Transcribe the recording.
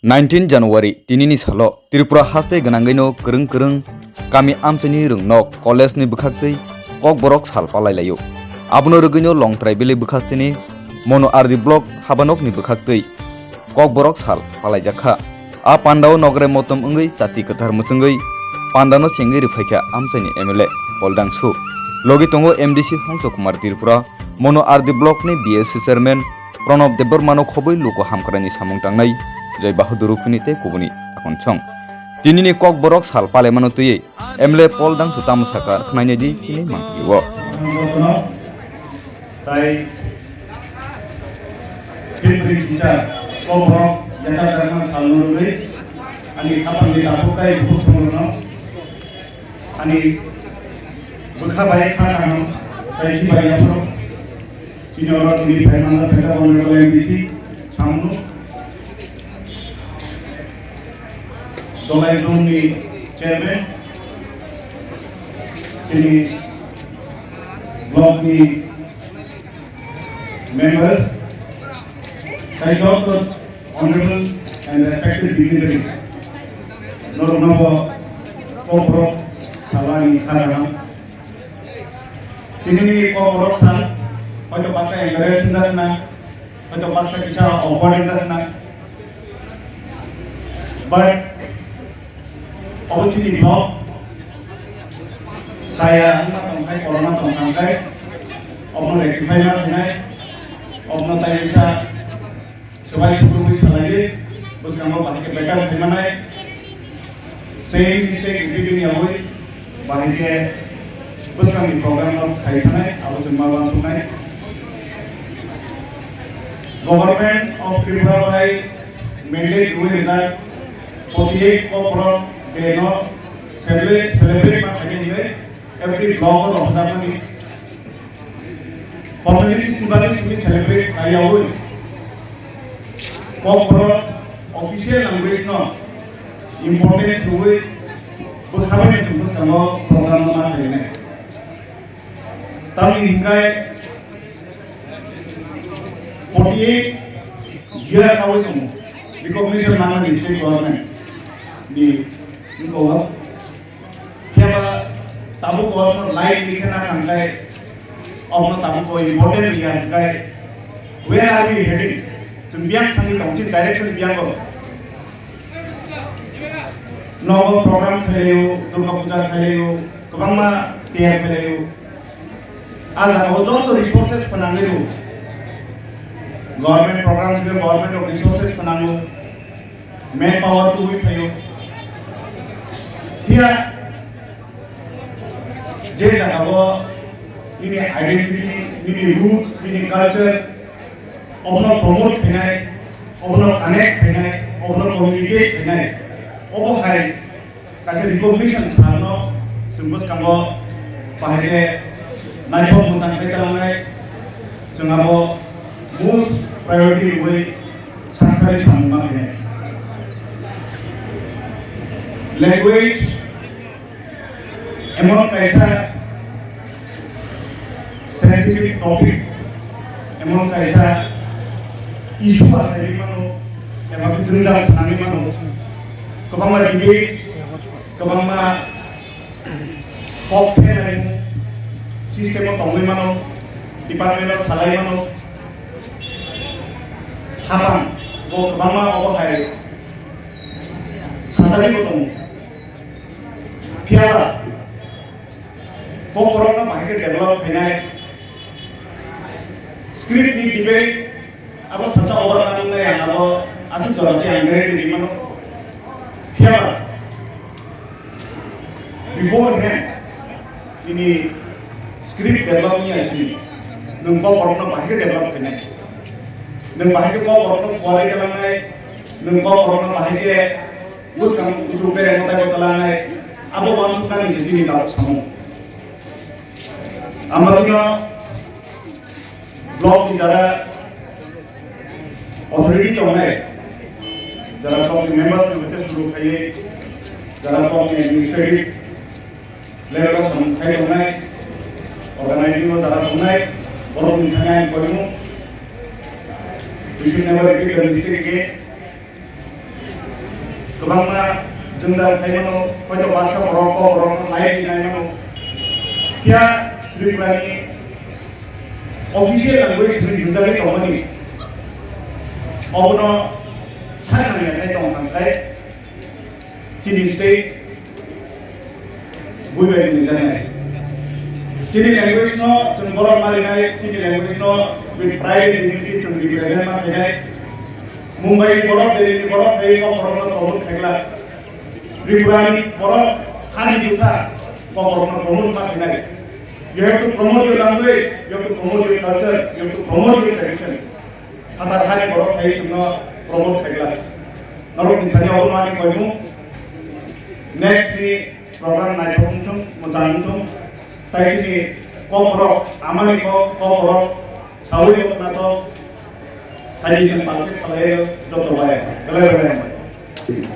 19 January tinini salo Tripura haste ganangino kereng kami amchani rungno college ni bukhaktei kok borok sal palailayo abno rugino long tribele bukhastini mono ardi block habanok ni bukhaktei kok borok sal palaijakha a pandao nogre motom ungei chati kathar musungei pandano singei rifakya amchani MLA Poldang Su logi tongo MDC Hongso Kumar Tripura mono ardi block ni BSC chairman Pranab Debarmano khoboi luko hamkrani samung tangnai Jai Bahadur Finite Kubuni akon chong tinini kok borok sal pale mano tuye MLA Poldang Su tamu sakar khnai di kini mangkiwo tai pinri kita kok borok jasa karena salur gai ani kapan kita pukai buku semuanya ani bekha baik kan saya si baik apa ini orang ini final kita orang yang di samu Dolai Doni Chairman, Chini Block members, I talk to honorable and respected dignitaries. Norunabo Kopro Salani Kharana. Ini Kopro Sal, atau bahasa Inggris sana, atau bahasa kita awarding sana. But opportunity block saya tangkai corona tangkai opno rectify na thinai opno tai bisa sebagai guru bisa lagi bos kamu pakai ke better thinai same mistake repeating ya boy pakai bos kami program lo khai thinai abu cuma langsung naik government of Tripura by mandate with that 48 corporate they not celebrate my again every block of Zamani. Formalities to that is we celebrate Ayahui. Corporate official language no important to it, but having it to program no matter. Tami hingkai 48 year away kamu recognition nama di state government di Inko Kaya tamu ko apno live likhna kangai apno tamu ko important liya kangai where are we heading chumbiang sangi council direction biang ko nogo program khaleyo durga puja khaleyo kabangma tiar khaleyo ala ko jot resources panangiru government programs ke government of resources panangu manpower to we payo here जे जगह ini identity ini roots ini culture अपना promote करना है अपना connect करना है अपना communicate करना है ओपो है कैसे recognition सानो चुम्बस कामो पहले नाइफो मुसांगे करना है चुनावो most priority हुए सरकारी सामुना है language एमन कैसा sensitive topic एमन कैसा issue आता है मानो एमन कितना नामी मानो कबांग मा debates कबांग मा pop है system of तंगे मानो department of सालाई मानो हाबां वो कबांग मा ओपो है सासारी को तंग फियाला Corona market develop है script ni debate अब सच्चा ओवर करने में अब आसिफ जवाबी अंग्रेजी रिमनो क्या before है ini script develop ni ऐसी नंबर Corona market develop करना है नंबर market को Corona quality करना है नंबर Corona market उस काम उस ऊपर रहता है बताना है अब वो मानसून का नहीं जैसी निकाल समूह Amaria block की जरा authority तो है जरा तो members में बच्चे शुरू किए जरा तो administrative level का समझाई तो है organizing में जरा तो है और उनका है करूँ we should never repeat a mistake again गोबांना जों दा थाइमानो हयতো बाक्सा बरक क बरक लाइट नायमानो क्या त्रिपुरानि ऑफिशियल लैंग्वेज नि जुजाले दंमोन अबनो साननानै दं नाथाय चिनि स्टेट बुइबाय जानाय चिनि लैंग्वेज नो जों बर' मारिनाय चिनि लैंग्वेज नो विथ प्राइड डिग्निटी जों रिप्रेजेंट मा थानाय मुंबई बर' दिल्ली बर' थाय क बर' प्रमोट थायला त्रिपुरानि बर' हानि दुसा क बर' प्रमोट मा थानाय You have to promote your language, you have to promote your culture, you have to promote your tradition. Atar hari borok hai chungno promote khagla. Narok ni thani awmani koimu. Next ni program nai thong chung mojang chung. Tai ni ko borok amani ko borok sawi ko na to hari chung palke salai do to baya. Belai belai.